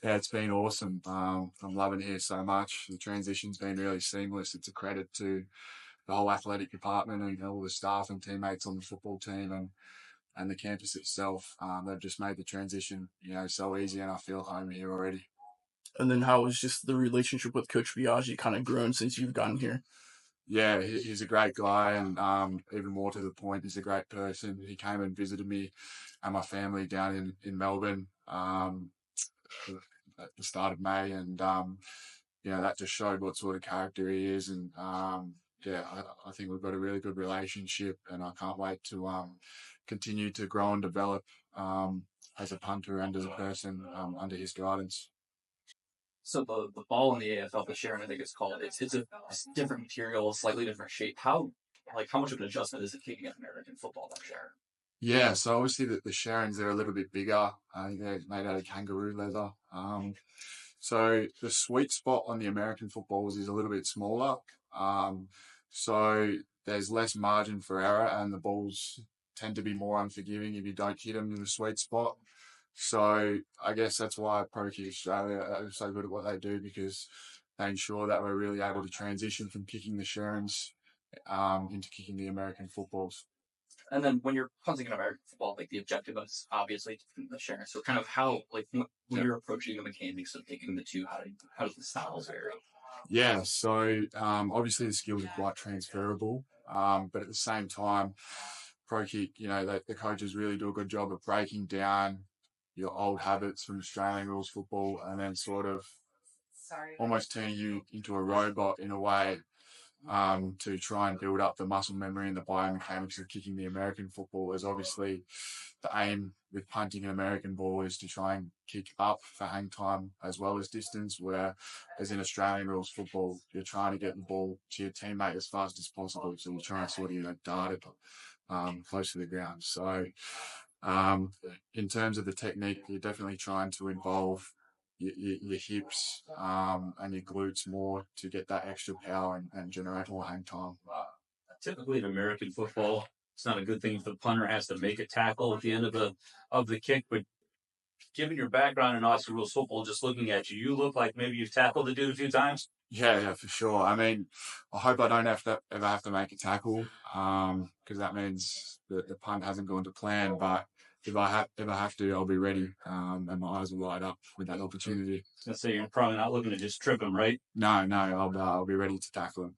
Yeah, it's been awesome. I'm loving it here so much. The transition's been really seamless. It's a credit to the whole athletic department and all the staff and teammates on the football team and the campus itself. They've just made the transition, so easy, and I feel home here already. And then how has just the relationship with Coach Biagi kind of grown since you've gotten here? Yeah, he's a great guy, and even more to the point, he's a great person. He came and visited me and my family down in Melbourne at the start of May, and that just showed what sort of character he is. And yeah, I think we've got a really good relationship, and I can't wait to continue to grow and develop as a punter and as a person under his guidance. So the ball in the AFL, the Sharon, I think it's called. It's different material, slightly different shape. How much of an adjustment is it kicking at American football than Sharon? Yeah, so obviously the Sharons are a little bit bigger. I think they're made out of kangaroo leather. So the sweet spot on the American footballs is a little bit smaller. So there's less margin for error, and the balls tend to be more unforgiving if you don't hit them in the sweet spot. So I guess that's why Pro Kick Australia are so good at what they do, because they ensure that we're really able to transition from kicking the Sharons into kicking the American footballs. And then when you're punting in American football, the objective is obviously the Sharon. So kind of how, when you're approaching the mechanics of taking the two, how does the styles vary? Yeah, so obviously the skills are quite transferable, but at the same time, Pro Kick, the coaches really do a good job of breaking down your old habits from Australian rules football and then sort of almost turning you into a robot in a way, to try and build up the muscle memory and the biomechanics of kicking the American football. As obviously the aim with punting an American ball is to try and kick up for hang time as well as distance, where as in Australian rules football, you're trying to get the ball to your teammate as fast as possible. So you're trying to sort of, dart it close to the ground. So in terms of the technique, you're definitely trying to involve your hips and your glutes more to get that extra power and generate more hang time. Typically in American football, it's not a good thing if the punter has to make a tackle at the end of the kick, but given your background in Aussie rules football, just looking at you, you look like maybe you've tackled the dude a few times. Yeah, for sure. I mean, I hope I don't ever have to make a tackle, because that means that the punt hasn't gone to plan. But if I have to, I'll be ready, and my eyes will light up with that opportunity. Let's say you're probably not looking to just trip him, right? No, I'll be ready to tackle him.